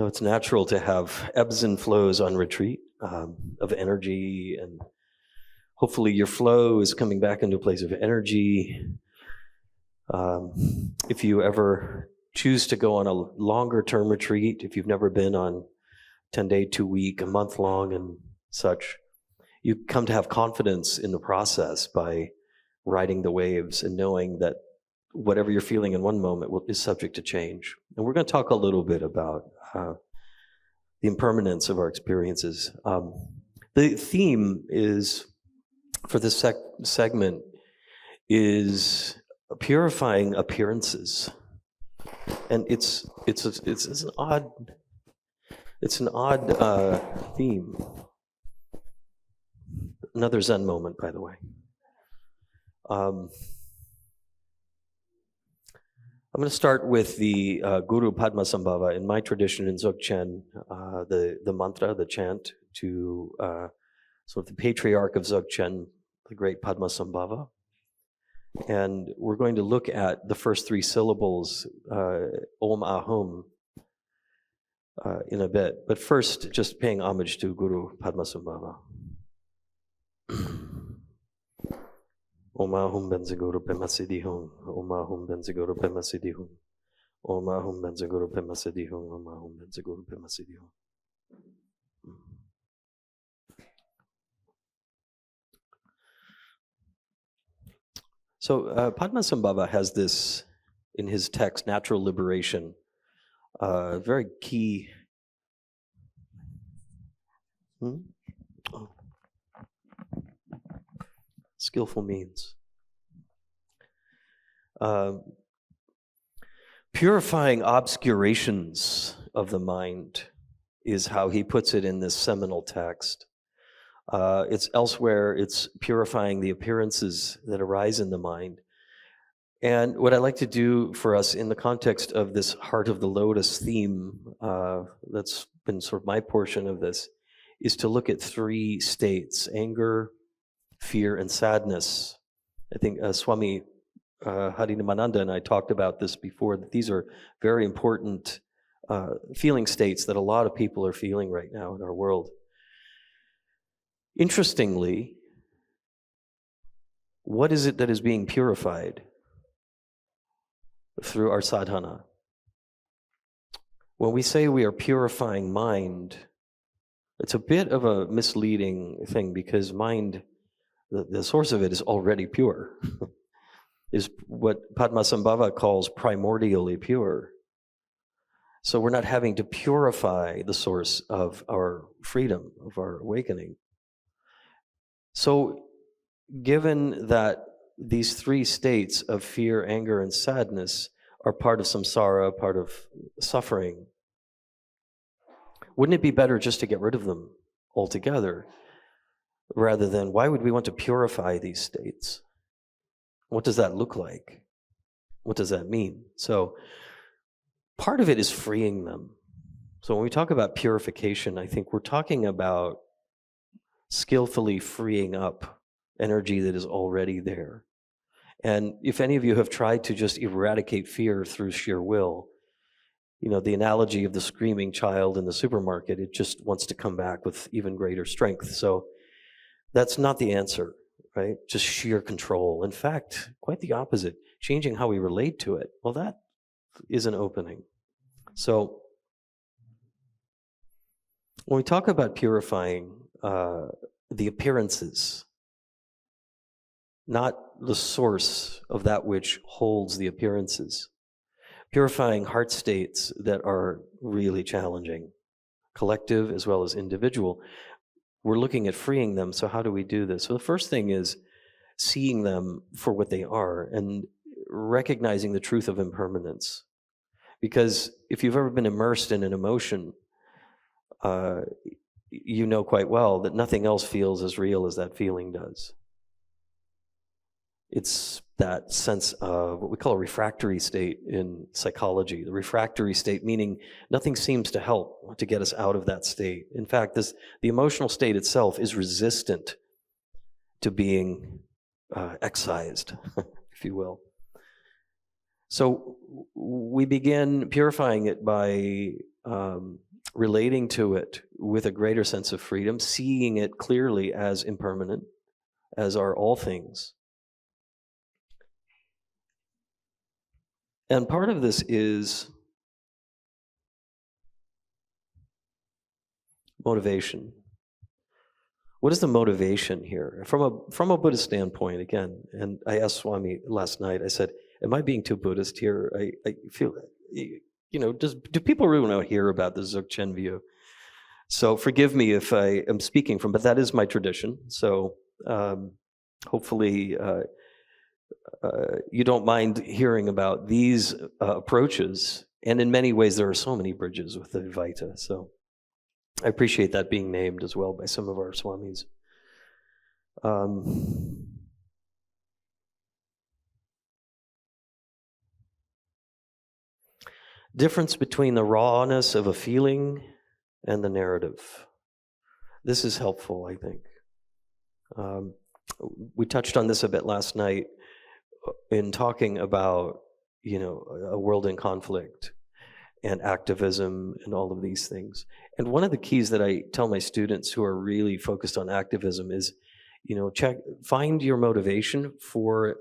though it's natural to have ebbs and flows on retreat of energy, and hopefully your flow is coming back into a place of energy. If you ever choose to go on a longer term retreat, if you've never been on 10-day, 2-week, a month long and such, you come to have confidence in the process by riding the waves and knowing that whatever you're feeling in one moment is subject to change. And we're going to talk a little bit about the impermanence of our experiences. The theme is, for this segment, is purifying appearances, and it's an odd theme. Another Zen moment, by the way. I'm going to start with the Guru Padmasambhava. In my tradition in Dzogchen, the mantra, the chant to sort of the patriarch of Dzogchen, the great Padmasambhava. And we're going to look at the first 3 syllables, Om Ahum, in a bit. But first, just paying homage to Guru Padmasambhava. Om Ahum Benzaguru Pemasidihum, Om Ahum Benzaguru Pemasidihum, Om Ahum Benzaguru Pemasidihum, Om Ahum Benzaguru Pemasidihum. So Padmasambhava has this, in his text, Natural Liberation, very key. Skillful means. Purifying obscurations of the mind is how he puts it in this seminal text. It's elsewhere, it's purifying the appearances that arise in the mind. And what I like to do for us in the context of this Heart of the Lotus theme, that's been sort of my portion of this, is to look at 3 states: anger, fear, and sadness. I think Swami Harinimananda and I talked about this before, that these are very important feeling states that a lot of people are feeling right now in our world. Interestingly, what is it that is being purified through our sadhana? When we say we are purifying mind, it's a bit of a misleading thing, because mind, the source of it is already pure, is what Padmasambhava calls primordially pure. So we're not having to purify the source of our freedom, of our awakening. So given that these 3 states of fear, anger, and sadness are part of samsara, part of suffering, wouldn't it be better just to get rid of them altogether, rather than, why would we want to purify these states? What does that look like? What does that mean? So part of it is freeing them. So when we talk about purification, I think we're talking about skillfully freeing up energy that is already there. And if any of you have tried to just eradicate fear through sheer will, you know, the analogy of the screaming child in the supermarket, it just wants to come back with even greater strength. So that's not the answer, right? Just sheer control. In fact, quite the opposite. Changing how we relate to it. Well, that is an opening. So when we talk about purifying the appearances, not the source of that which holds the appearances, purifying heart states that are really challenging, collective as well as individual, we're looking at freeing them. So how do we do this? So the first thing is seeing them for what they are and recognizing the truth of impermanence. Because if you've ever been immersed in an emotion, you know quite well that nothing else feels as real as that feeling does. It's that sense of what we call a refractory state in psychology. The refractory state meaning nothing seems to help to get us out of that state. In fact, the emotional state itself is resistant to being excised, if you will. So we begin purifying it by relating to it with a greater sense of freedom, seeing it clearly as impermanent, as are all things. And part of this is motivation. What is the motivation here? From a Buddhist standpoint, again, and I asked Swami last night, I said, am I being too Buddhist here? I feel, do people really want to hear about the Dzogchen view? So forgive me if I am speaking from, but that is my tradition. So hopefully you don't mind hearing about these approaches. And in many ways, there are so many bridges with the Advaita. So I appreciate that being named as well by some of our swamis. Difference between the rawness of a feeling and the narrative. This is helpful, I think. We touched on this a bit last night in talking about, a world in conflict and activism and all of these things. And one of the keys that I tell my students who are really focused on activism is, find your motivation for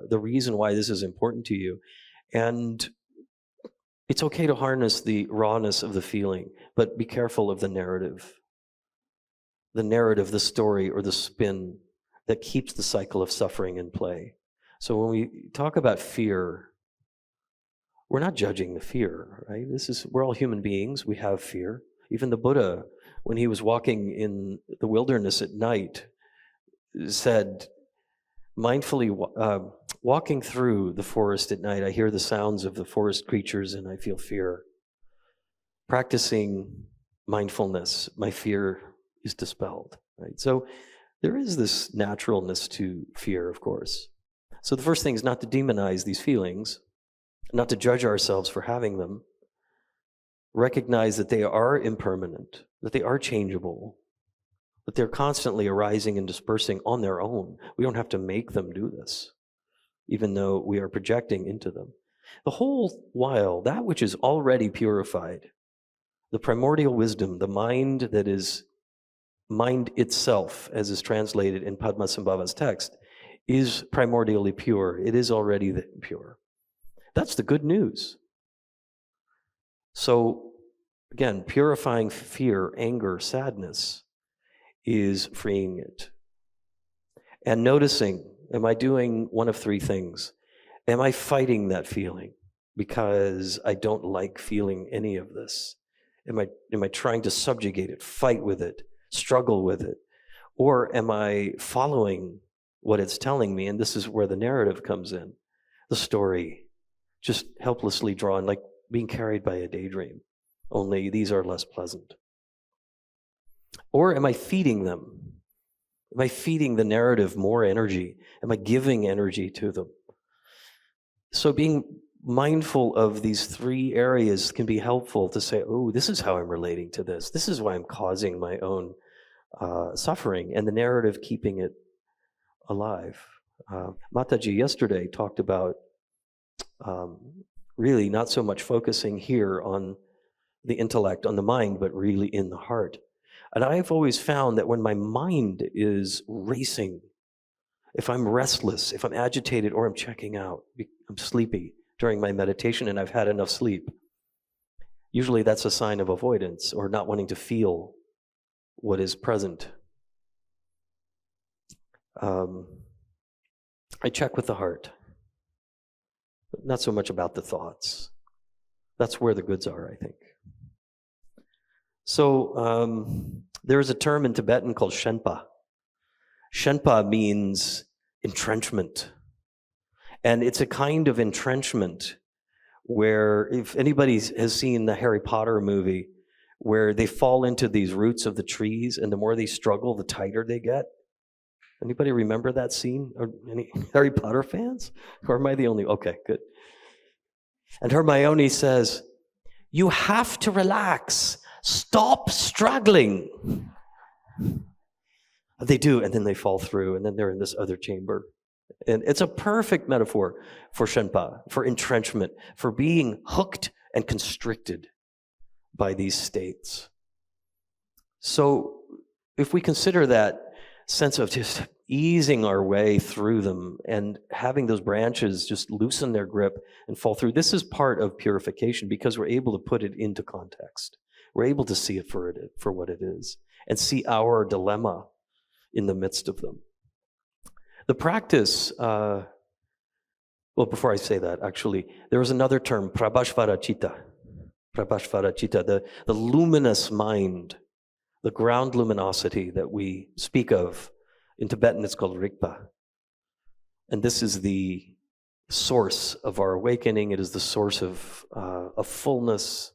the reason why this is important to you. And it's okay to harness the rawness of the feeling, but be careful of the narrative. The narrative, the story, or the spin that keeps the cycle of suffering in play. So when we talk about fear, we're not judging the fear, right? We're all human beings. We have fear. Even the Buddha, when he was walking in the wilderness at night, said, mindfully walking through the forest at night, I hear the sounds of the forest creatures and I feel fear. Practicing mindfulness, my fear is dispelled, right? So there is this naturalness to fear, of course. So the first thing is not to demonize these feelings, not to judge ourselves for having them. Recognize that they are impermanent, that they are changeable, that they're constantly arising and dispersing on their own. We don't have to make them do this, even though we are projecting into them. The whole while, that which is already purified, the primordial wisdom, the mind that is mind itself, as is translated in Padmasambhava's text, is primordially pure. It is already pure. That's the good news. So, again, purifying fear, anger, sadness is freeing it. And noticing, am I doing one of three things? Am I fighting that feeling because I don't like feeling any of this? Am I trying to subjugate it, fight with it, struggle with it? Or am I following what it's telling me? And this is where the narrative comes in. The story, just helplessly drawn, like being carried by a daydream. Only these are less pleasant. Or am I feeding them? Am I feeding the narrative more energy? Am I giving energy to them? So being mindful of these three areas can be helpful to say, oh, this is how I'm relating to this. This is why I'm causing my own suffering, and the narrative keeping it alive. Mataji yesterday talked about really not so much focusing here on the intellect, on the mind, but really in the heart. And I've always found that when my mind is racing, if I'm restless, if I'm agitated, or I'm checking out, I'm sleepy during my meditation and I've had enough sleep, usually that's a sign of avoidance or not wanting to feel what is present. I check with the heart, but not so much about the thoughts. That's where the goods are, I think. So there's a term in Tibetan called Shenpa. Shenpa means entrenchment. And it's a kind of entrenchment where, if anybody has seen the Harry Potter movie, where they fall into these roots of the trees, and the more they struggle, the tighter they get. Anybody remember that scene? Or any Harry Potter fans? Or am I the only? Okay, good. And Hermione says, you have to relax. Stop struggling. They do, and then they fall through, and then they're in this other chamber. And it's a perfect metaphor for Shenpa, for entrenchment, for being hooked and constricted by these states. So if we consider that sense of just easing our way through them and having those branches just loosen their grip and fall through, this is part of purification because we're able to put it into context. We're able to see it for what it is and see our dilemma in the midst of them. The practice, well, before I say that, actually, there was another term, prabhashvara citta, the luminous mind, the ground luminosity that we speak of. In Tibetan, it's called rigpa. And this is the source of our awakening. It is the source of fullness.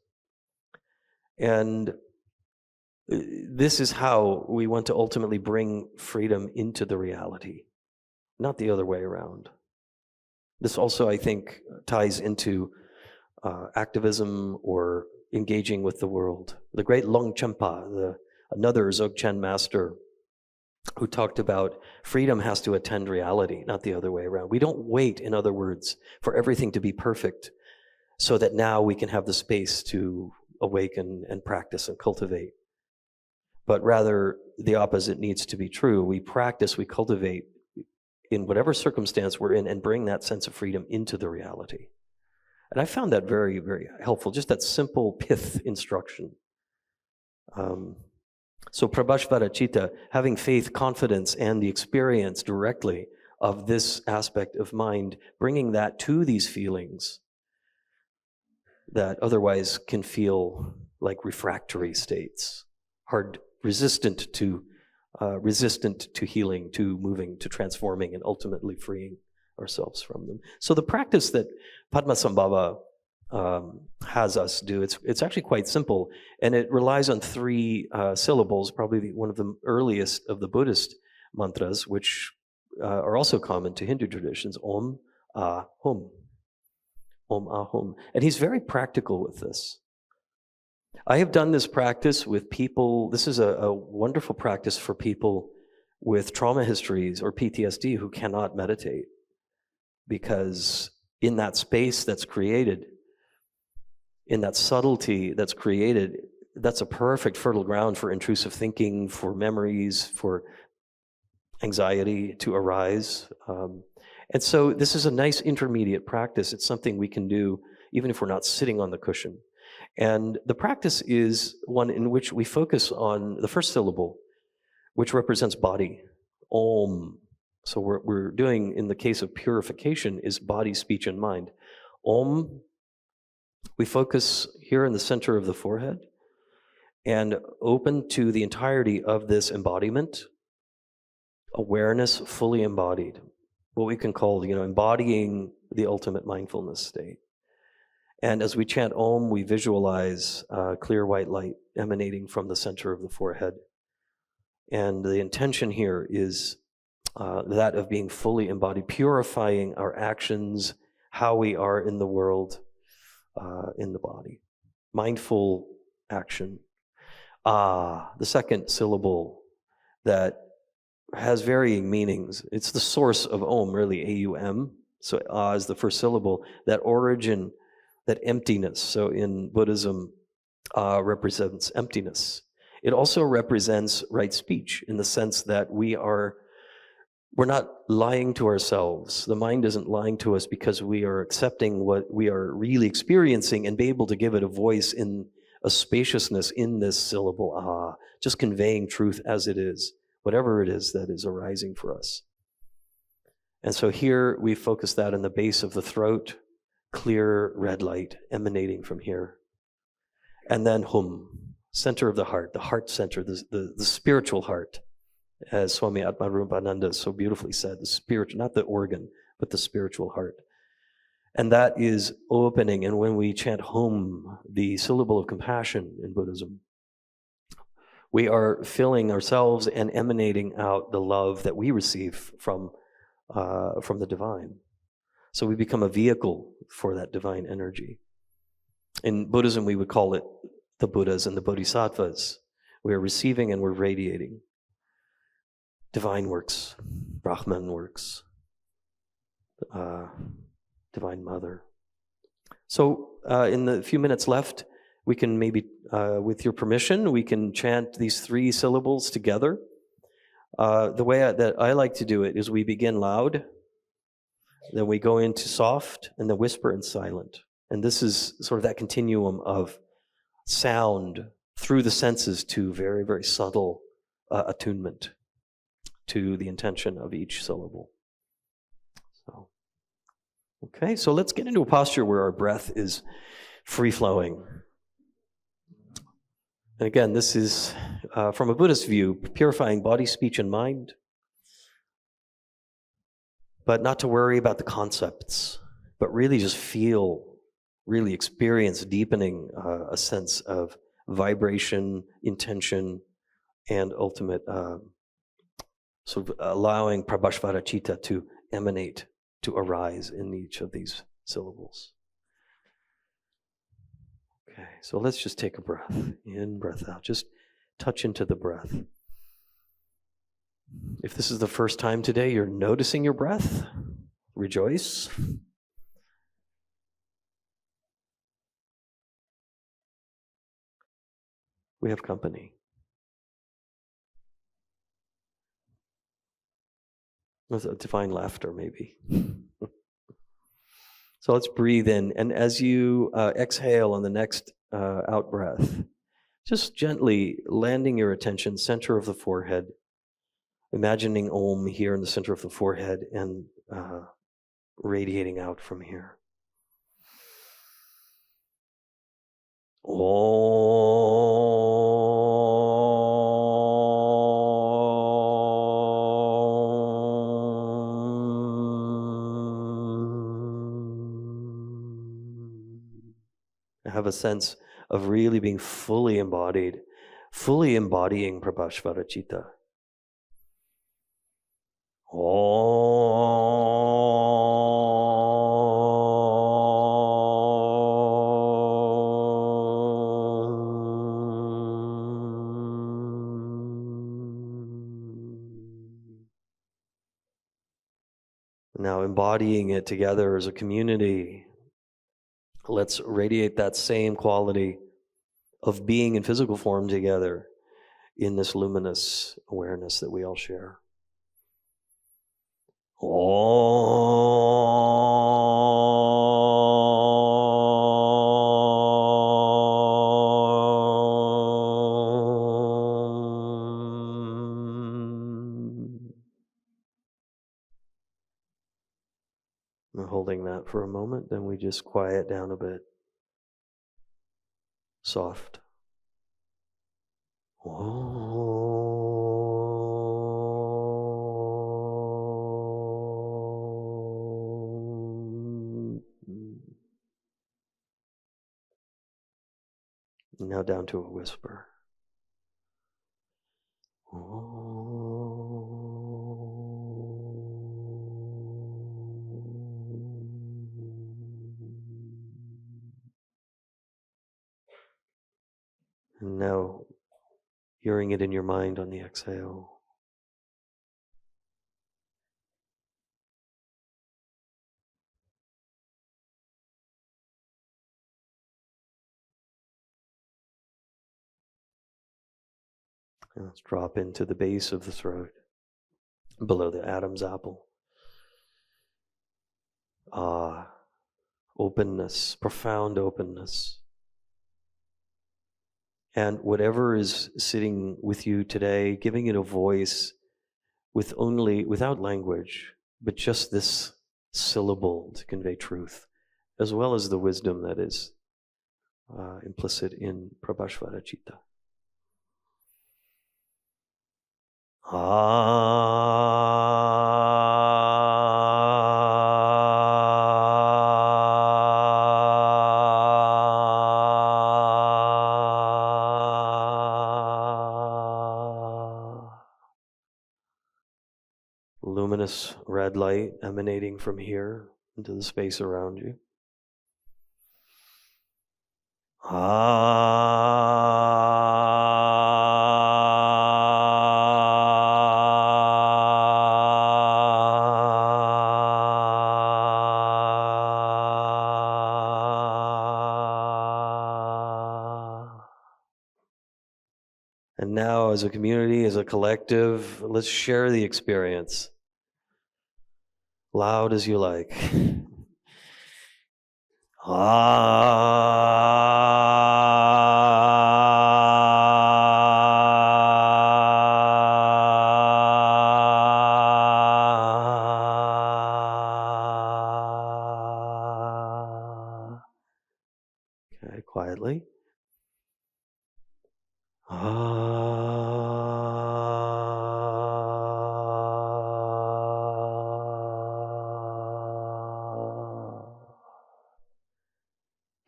And this is how we want to ultimately bring freedom into the reality, not the other way around. This also, I think, ties into activism or engaging with the world. The great Longchenpa, another Dzogchen master, who talked about freedom has to attend reality, not the other way around. We don't wait, in other words, for everything to be perfect so that now we can have the space to awaken and practice and cultivate. But rather, the opposite needs to be true. We practice, we cultivate in whatever circumstance we're in and bring that sense of freedom into the reality. And I found that very, very helpful, just that simple pith instruction. So prabhashvara citta, having faith, confidence, and the experience directly of this aspect of mind, bringing that to these feelings that otherwise can feel like refractory states, hard, resistant to healing, to moving, to transforming, and ultimately freeing ourselves from them. So the practice that Padmasambhava has us do, it's actually quite simple, and it relies on three syllables, probably one of the earliest of the Buddhist mantras, which are also common to Hindu traditions, Om, Ah, Hum. Om, Ah, Hum. And he's very practical with this. I have done this practice with people. This is a wonderful practice for people with trauma histories or PTSD who cannot meditate, because in that space that's created, in that subtlety that's created, that's a perfect fertile ground for intrusive thinking, for memories, for anxiety to arise. And so this is a nice intermediate practice. It's something we can do even if we're not sitting on the cushion. And the practice is one in which we focus on the first syllable, which represents body, Om. So what we're doing in the case of purification is body, speech, and mind. Om, we focus here in the center of the forehead and open to the entirety of this embodiment, awareness fully embodied, what we can call, embodying the ultimate mindfulness state. And as we chant Om, we visualize clear white light emanating from the center of the forehead. And the intention here is that of being fully embodied, purifying our actions, how we are in the world, in the body. Mindful action. The second syllable that has varying meanings. It's the source of Om, really, A-U-M. So is the first syllable. That origin, that emptiness. So in Buddhism, represents emptiness. It also represents right speech in the sense that we're not lying to ourselves. The mind isn't lying to us because we are accepting what we are really experiencing and be able to give it a voice in a spaciousness in this syllable, just conveying truth as it is, whatever it is that is arising for us. And so here we focus that in the base of the throat, clear red light emanating from here. And then Hum, center of the heart center, the spiritual heart. As Swami Atmarumpananda so beautifully said, the spirit, not the organ, but the spiritual heart. And that is opening. And when we chant Hum, the syllable of compassion in Buddhism, we are filling ourselves and emanating out the love that we receive from the divine. So we become a vehicle for that divine energy. In Buddhism, we would call it the Buddhas and the Bodhisattvas. We are receiving and we're radiating. Divine works, Brahman works, Divine Mother. So in the few minutes left, We can maybe, with your permission, we can chant these 3 syllables together. The way that I like to do it is we begin loud, then we go into soft, and then whisper and silent. And this is sort of that continuum of sound through the senses to very, very subtle attunement to the intention of each syllable. So, okay, so let's get into a posture where our breath is free-flowing. And again, this is, from a Buddhist view, purifying body, speech, and mind, but not to worry about the concepts, but really just feel, really experience deepening a sense of vibration, intention, and ultimate sort of allowing Prabhashvara Chitta to emanate, to arise in each of these syllables. Okay, so let's just take a breath in, breath out. Just touch into the breath. If this is the first time today you're noticing your breath, rejoice. We have company. There's a divine laughter, maybe. So let's breathe in, and as you exhale on the next out breath, just gently landing your attention center of the forehead, imagining Om here in the center of the forehead and radiating out from here. Have a sense of really being fully embodied, fully embodying Prabhashvara Chitta. Now embodying it together as a community, let's radiate that same quality of being in physical form together in this luminous awareness that we all share. We're holding that for a moment, then we just quiet down a bit. Soft. Now down to a whisper. And now hearing it in your mind on the exhale. And let's drop into the base of the throat, below the Adam's apple. Openness, profound openness. And whatever is sitting with you today, giving it a voice without language, but just this syllable to convey truth, as well as the wisdom that is implicit in Prabhashvara Chitta. Luminous red light emanating from here into the space around you. as a community, as a collective, let's share the experience. Loud as you like. Okay, quietly.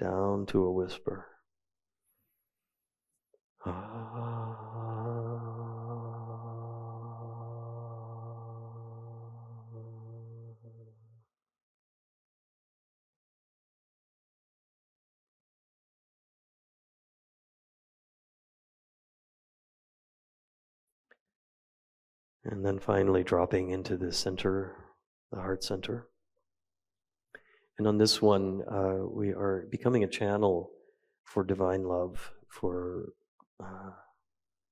Down to a whisper. And then finally dropping into the center, the heart center. And on this one, we are becoming a channel for divine love, for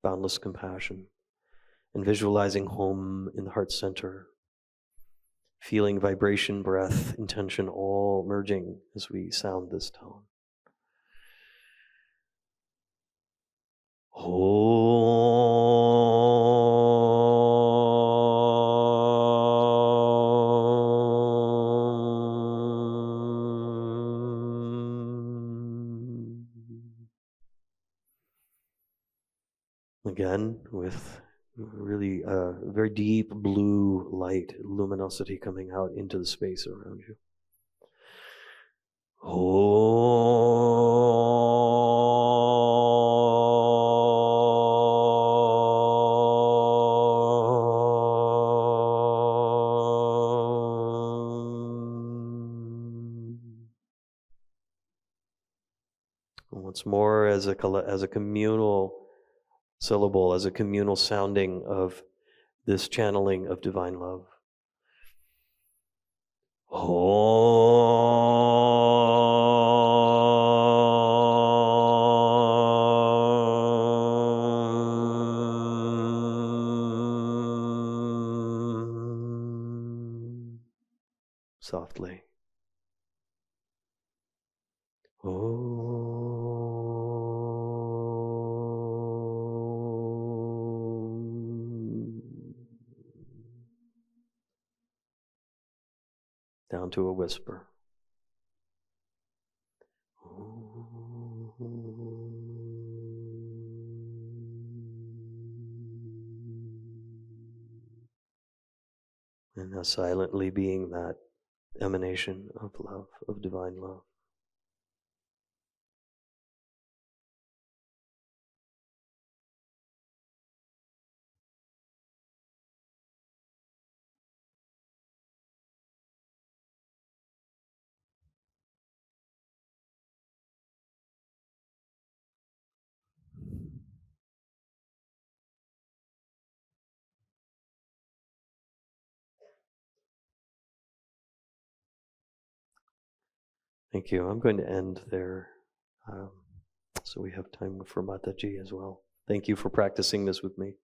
boundless compassion, and visualizing home in the heart center, feeling vibration, breath, intention all merging as we sound this tone. Again, with really very deep blue light, luminosity coming out into the space around you. Once more, as a communal syllable, as a communal sounding of this channeling of divine love. Softly. Down to a whisper. And now silently being that emanation of love, of divine love. Thank you. I'm going to end there so we have time for Mataji as well. Thank you for practicing this with me.